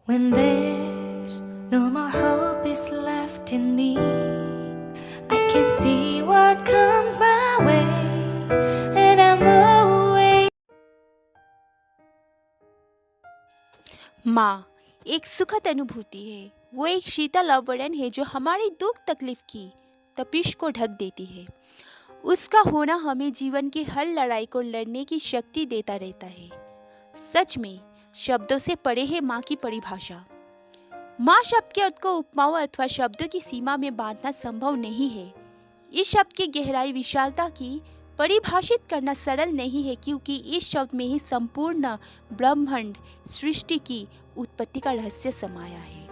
When there's no more hope is left in me, I can see what comes my way, and I'm away. माँ एक सुखद अनुभूति है। वो एक शीतल आवरण है जो हमारी दुख तकलीफ की तपिश को ढक देती है। उसका होना हमें जीवन की हर लड़ाई को लड़ने की शक्ति देता रहता है। सच में शब्दों से परे है माँ की परिभाषा। माँ शब्द के अर्थ को उपमाओं अथवा शब्दों की सीमा में बांधना संभव नहीं है। इस शब्द की गहराई विशालता की परिभाषित करना सरल नहीं है, क्योंकि इस शब्द में ही संपूर्ण ब्रह्मांड सृष्टि की उत्पत्ति का रहस्य समाया है।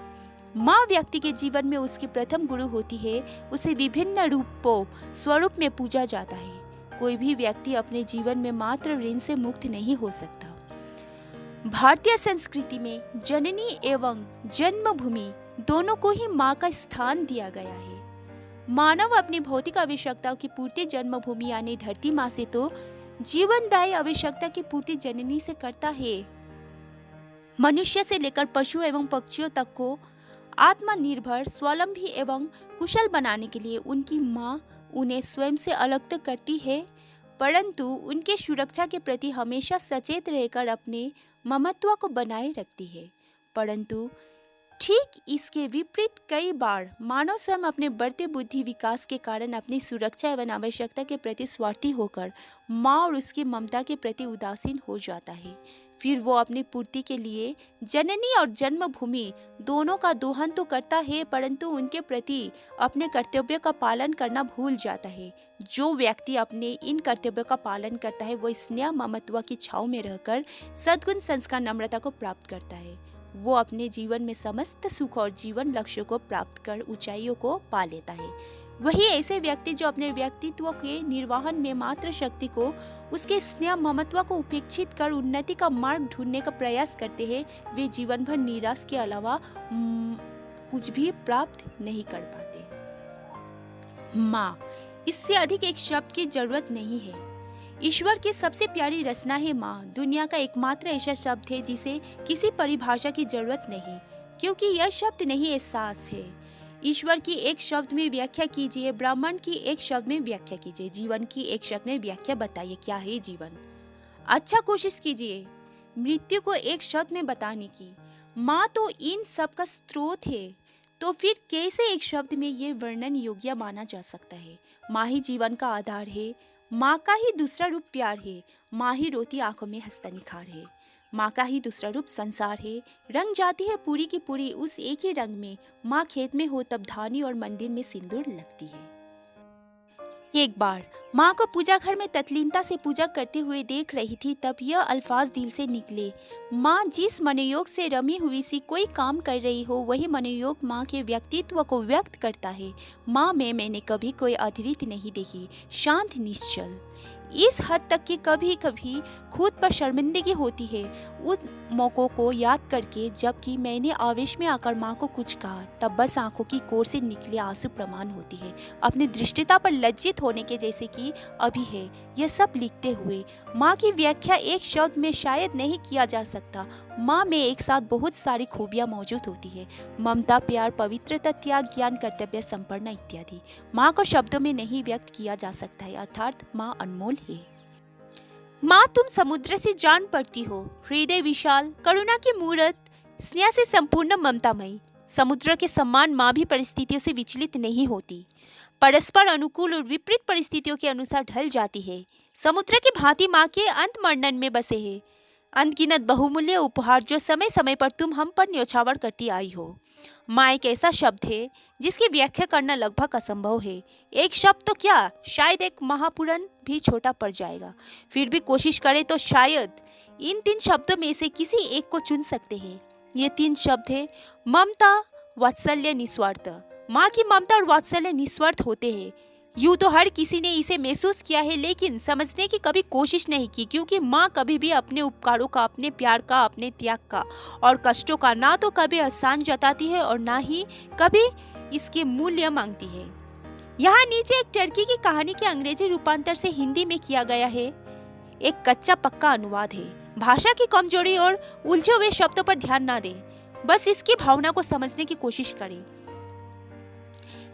माँ व्यक्ति के जीवन में उसकी प्रथम गुरु होती है। उसे विभिन्न रूपों स्वरूप में पूजा जाता है। कोई भी व्यक्ति अपने जीवन में मात्र ऋण से मुक्त नहीं हो सकता। भारतीय संस्कृति में जननी एवं जन्मभूमि दोनों को ही माँ का स्थान दिया गया है। मानव अपनी भौतिक आवश्यकताओं की पूर्ति जन्मभूमि यानी धरती माँ से तो जीवनदायी आवश्यकता की पूर्ति जननी से करता है। मनुष्य से लेकर पशु एवं पक्षियों तक को आत्मनिर्भर, स्वावलंबी एवं कुशल बनाने के लिए उनकी माँ उन्हें स्वयं से अलग तो करती है, परंतु उनके सुरक्षा के प्रति हमेशा सचेत रहकर अपने ममत्व को बनाए रखती है। परंतु ठीक इसके विपरीत कई बार मानव स्वयं अपने बढ़ते बुद्धि विकास के कारण अपनी सुरक्षा एवं आवश्यकता के प्रति स्वार्थी होकर माँ और उसकी ममता के प्रति उदासीन हो जाता है। फिर वो अपनी पूर्ति के लिए जननी और जन्मभूमि दोनों का दोहन तो करता है, परंतु उनके प्रति अपने कर्तव्यों का पालन करना भूल जाता है। जो व्यक्ति अपने इन कर्तव्यों का पालन करता है वो स्नेह ममत्व की छाव में रहकर सद्गुण, संस्कार, नम्रता को प्राप्त करता है। वो अपने जीवन में समस्त सुख और जीवन लक्ष्य को प्राप्त कर ऊंचाइयों को पा लेता है। वही ऐसे व्यक्ति जो अपने व्यक्तित्व के निर्वहन में मात्र शक्ति को, उसके स्नेह ममत्व को उपेक्षित कर उन्नति का मार्ग ढूंढने का प्रयास करते हैं, वे जीवन भर निराश के अलावा कुछ भी प्राप्त नहीं कर पाते। माँ, इससे अधिक एक शब्द की जरूरत नहीं है। ईश्वर की सबसे प्यारी रचना है माँ। दुनिया का एकमात्र ऐसा शब्द है जिसे किसी परिभाषा की जरूरत नहीं, क्योंकि यह शब्द नहीं, एहसास है। ईश्वर की एक शब्द में व्याख्या कीजिए, ब्राह्मण की एक शब्द में व्याख्या कीजिए, जीवन की एक शब्द में व्याख्या बताइए क्या है जीवन। अच्छा कोशिश कीजिए मृत्यु को एक शब्द में बताने की। माँ तो इन सब का स्रोत है, तो फिर कैसे एक शब्द में ये वर्णन योग्य माना जा सकता है। माँ ही जीवन का आधार है। माँ का ही दूसरा रूप प्यार है। माँ ही रोती आंखों में हंसता निखार है। माँ का ही दूसरा रूप संसार है। रंग जाती है पूरी की पूरी उस एक ही रंग में। माँ खेत में हो तब धानी और मंदिर में सिंदूर लगती है। एक बार माँ को पूजा घर में तत्लीनता से पूजा करते हुए देख रही थी, तब यह अल्फाज दिल से निकले। माँ जिस मनोयोग से रमी हुई सी कोई काम कर रही हो, वही मनोयोग माँ के व्यक्तित्व को व्यक्त करता है। माँ में मैंने कभी कोई अतिरिक्त नहीं देखी, शांत निश्चल, इस हद तक कि कभी कभी खुद पर शर्मिंदगी होती है उस मौक़ों को याद करके जबकि मैंने आवेश में आकर माँ को कुछ कहा, तब बस आंखों की कोर से निकले आंसू प्रमाण होती है अपनी दृष्टिता पर लज्जित होने के जैसे कि अभी है। यह सब लिखते हुए माँ की व्याख्या एक शब्द में शायद नहीं किया जा सकता। माँ में एक साथ बहुत सारी खूबियाँ मौजूद होती है, ममता, प्यार, पवित्रता, त्याग, ज्ञान, कर्तव्य, संपन्न इत्यादि। माँ को शब्दों में नहीं व्यक्त किया जा सकता है, अर्थात माँ अनमोल है। माँ तुम समुद्र से जान पड़ती हो, हृदय विशाल, करुणा की मूरत, स्नेह से संपूर्ण, ममतामयी। समुद्र के समान माँ भी परिस्थितियों से विचलित नहीं होती, परस्पर अनुकूल और विपरीत परिस्थितियों के अनुसार ढल जाती है। समुद्र की भांति माँ के अंत वर्णन में बसे है अनगिनत बहुमूल्य उपहार जो समय समय पर तुम हम पर न्योछावर करती आई हो। माँ एक ऐसा शब्द है जिसकी व्याख्या करना लगभग असंभव है। एक शब्द तो क्या, शायद एक महापुराण भी छोटा पड़ जाएगा। फिर भी कोशिश करें तो शायद इन 3 शब्दों में से किसी एक को चुन सकते हैं। ये 3 शब्द है ममता, वात्सल्य, निस्वार्थ। माँ की ममता और वात्सल्य निस्वार्थ होते हैं। यूँ तो हर किसी ने इसे महसूस किया है, लेकिन समझने की कभी कोशिश नहीं की, क्योंकि माँ कभी भी अपने उपकारों का, अपने प्यार का, अपने त्याग का और कष्टों का ना तो कभी एहसान जताती है और ना ही कभी इसके मूल्य मांगती है। यहाँ नीचे एक टर्की की कहानी के अंग्रेजी रूपांतर से हिंदी में किया गया है। एक कच्चा पक्का अनुवाद है। भाषा की कमजोरी और उलझे हुए शब्दों पर ध्यान ना दें। बस इसकी भावना को समझने की कोशिश करें।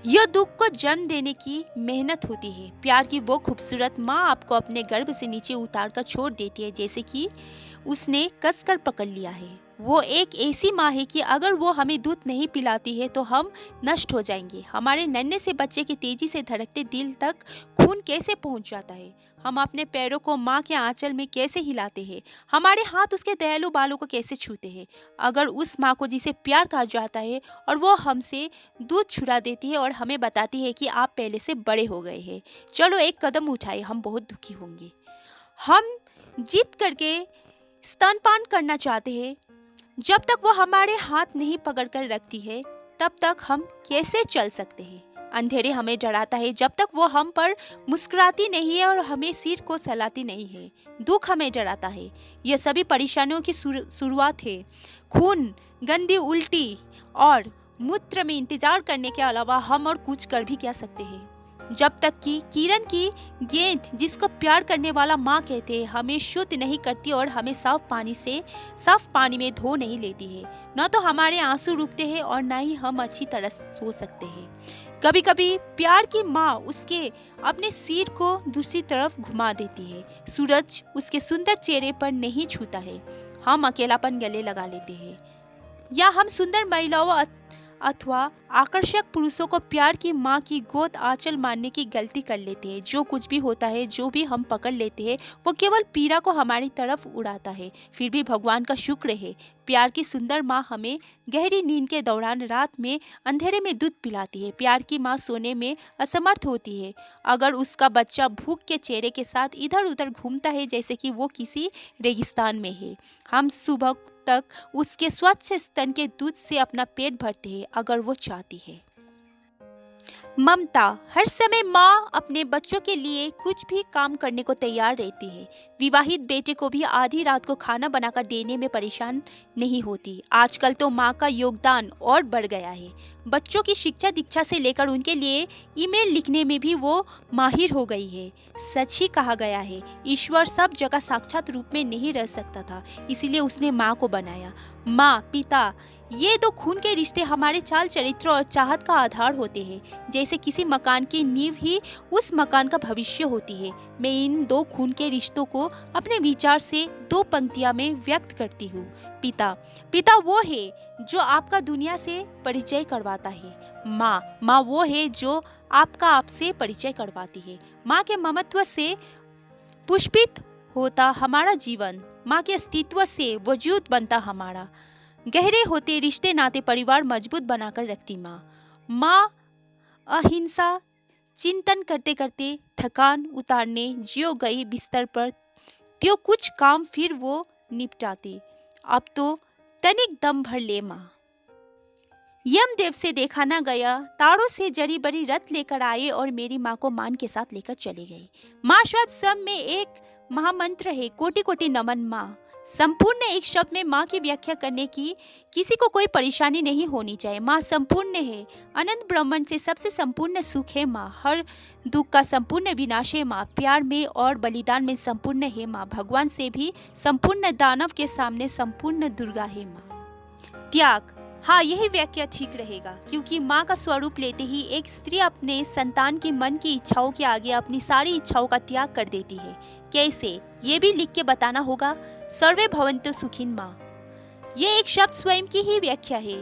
यह दुख को जन्म देने की मेहनत होती है। प्यार की वो खूबसूरत माँ आपको अपने गर्भ से नीचे उतार कर छोड़ देती है, जैसे कि उसने कसकर पकड़ लिया है। वो एक ऐसी माँ है कि अगर वो हमें दूध नहीं पिलाती है तो हम नष्ट हो जाएंगे। हमारे नन्हे से बच्चे के तेजी से धड़कते दिल तक खून कैसे पहुंच जाता है। हम अपने पैरों को माँ के आंचल में कैसे हिलाते हैं, हमारे हाथ उसके दयालु बालों को कैसे छूते हैं। अगर उस माँ को जिसे प्यार कहा जाता है और वो हमसे दूध छुड़ा देती है और हमें बताती है कि आप पहले से बड़े हो गए हैं, चलो एक कदम उठाए, हम बहुत दुखी होंगे। हम जीत करके स्तनपान करना चाहते हैं। जब तक वो हमारे हाथ नहीं पकड़ कर रखती है तब तक हम कैसे चल सकते हैं। अंधेरे हमें डराता है जब तक वो हम पर मुस्कुराती नहीं है और हमें सिर को सहलाती नहीं है। दुख हमें डराता है। यह सभी परेशानियों की शुरुआत है। खून, गंदी उल्टी और मूत्र में इंतजार करने के अलावा हम और कुछ कर भी क्या सकते हैं। जब तक कि किरण की गेंद, जिसको प्यार करने वाला माँ कहते हैं, हमें शुद्ध नहीं करती और हमें साफ पानी में धो नहीं लेती है, न तो हमारे आंसू रुकते हैं और न ही हम अच्छी तरह सो सकते हैं। कभी कभी प्यार की माँ उसके अपने सिर को दूसरी तरफ घुमा देती है। सूरज उसके सुंदर चेहरे पर नहीं छूता है। हम अकेलापन गले लगा लेते हैं, या हम सुंदर महिलाओं अथवा आकर्षक पुरुषों को प्यार की माँ की गोद आंचल मारने की गलती कर लेते हैं। जो कुछ भी होता है, जो भी हम पकड़ लेते हैं, वो केवल पीड़ा को हमारी तरफ उड़ाता है। फिर भी भगवान का शुक्र है, प्यार की सुंदर माँ हमें गहरी नींद के दौरान रात में अंधेरे में दूध पिलाती है। प्यार की माँ सोने में असमर्थ होती है अगर उसका बच्चा भूख के चेहरे के साथ इधर उधर घूमता है, जैसे कि वो किसी रेगिस्तान में है। हम सुबह तक उसके स्वच्छ स्तन के दूध से अपना पेट भरते हैं अगर वो चाहती है। ममता, हर समय माँ अपने बच्चों के लिए कुछ भी काम करने को तैयार रहती है। विवाहित बेटे को भी आधी रात को खाना बनाकर देने में परेशान नहीं होती। आजकल तो माँ का योगदान और बढ़ गया है। बच्चों की शिक्षा दीक्षा से लेकर उनके लिए ईमेल लिखने में भी वो माहिर हो गई है। सच ही कहा गया है, ईश्वर सब जगह साक्षात रूप में नहीं रह सकता था, इसीलिए उसने माँ को बनाया। माँ, पिता, ये दो खून के रिश्ते हमारे चाल चरित्र और चाहत का आधार होते हैं। जैसे किसी मकान की नींव ही उस मकान का भविष्य होती है। मैं इन दो खून के रिश्तों को अपने विचार से दो पंक्तियां में व्यक्त करती हूँ। पिता वो है जो आपका दुनिया से परिचय करवाता है। माँ वो है जो आपका आपसे परिचय करवाती है। माँ के ममत्व से पुष्पित होता हमारा जीवन, माँ के अस्तित्व से वजूद बनता हमारा। गहरे होते रिश्ते नाते परिवार मजबूत बनाकर रखती माँ अहिंसा चिंतन करते करते थकान उतारने जियो गई बिस्तर पर, त्यो कुछ काम फिर वो निपटाती। अब तो तनिक दम भर ले माँ। यमदेव से देखा न गया, तारों से जड़ी बड़ी रथ लेकर आए और मेरी माँ को मान के साथ लेकर चले गए। माँ शब्द सब में एक महामंत्र है। कोटि कोटि नमन माँ। संपूर्ण एक शब्द में माँ की व्याख्या करने की किसी को कोई परेशानी नहीं होनी चाहिए। माँ संपूर्ण है। अनंत ब्रह्मांड से सबसे संपूर्ण सुख है माँ। हर दुख का संपूर्ण विनाश है माँ। प्यार में और बलिदान में संपूर्ण है माँ। भगवान से भी संपूर्ण, दानव के सामने संपूर्ण दुर्गा है माँ। त्याग, हाँ यही व्याख्या ठीक रहेगा, क्योंकि माँ का स्वरूप लेते ही एक स्त्री अपने संतान की मन की इच्छाओं के आगे अपनी सारी इच्छाओं का त्याग कर देती है। कैसे, ये भी लिख के बताना होगा। सर्वे भवन्तु सुखिन माँ। यह एक शब्द स्वयं की ही व्याख्या है।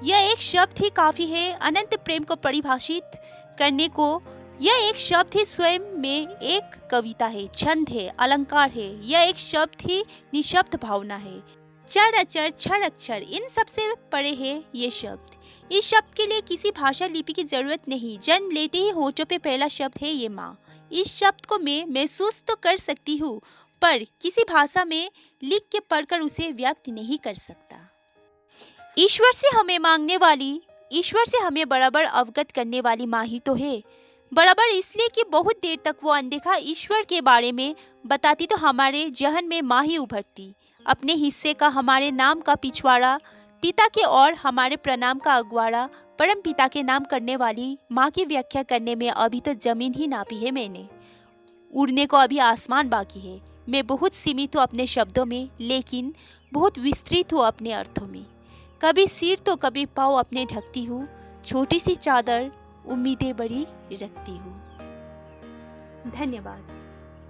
यह एक शब्द ही काफी है अनंत प्रेम को परिभाषित करने को। यह एक शब्द ही स्वयं में एक कविता है, छंद है, अलंकार है। यह एक शब्द ही निशब्द भावना है। चर अचर क्षर अक्षर, इन सबसे परे है ये शब्द। इस शब्द के लिए किसी भाषा लिपि की जरूरत नहीं। जन्म लेते ही होठों पे पहला शब्द है ये माँ। इस शब्द को मैं महसूस तो कर सकती हूँ, पर किसी भाषा में लिख के पढ़कर उसे व्यक्त नहीं कर सकता। ईश्वर से हमें मांगने वाली, ईश्वर से हमें बराबर अवगत करने वाली माँ ही तो है। बराबर इसलिए कि बहुत देर तक वो अनदेखा ईश्वर के बारे में बताती तो हमारे जहन में माँ ही उभरती। अपने हिस्से का हमारे नाम का पिछवाड़ा पिता के और हमारे प्रणाम का अगवाड़ा परम पिता के नाम करने वाली माँ की व्याख्या करने में अभी तो जमीन ही नापी है मैंने। उड़ने को अभी आसमान बाकी है। मैं बहुत सीमित हूँ अपने शब्दों में, लेकिन बहुत विस्तृत हूँ अपने अर्थों में। कभी सिर तो कभी पाँव अपने ढकती हूँ, छोटी सी चादर उम्मीदें बड़ी रखती हूँ। धन्यवाद।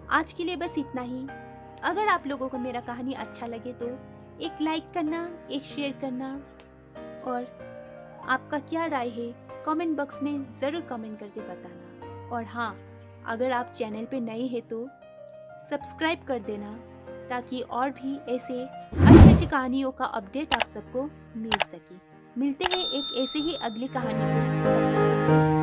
आज के लिए बस इतना ही। अगर आप लोगों को मेरा कहानी अच्छा लगे तो एक लाइक करना, एक शेयर करना, और आपका क्या राय है कमेंट बॉक्स में ज़रूर कमेंट करके बताना। और हाँ, अगर आप चैनल पे नए हैं तो सब्सक्राइब कर देना, ताकि और भी ऐसे अच्छी अच्छी कहानियों का अपडेट आप सबको मिल सके। मिलते हैं एक ऐसे ही अगली कहानी में। तब तक के लिए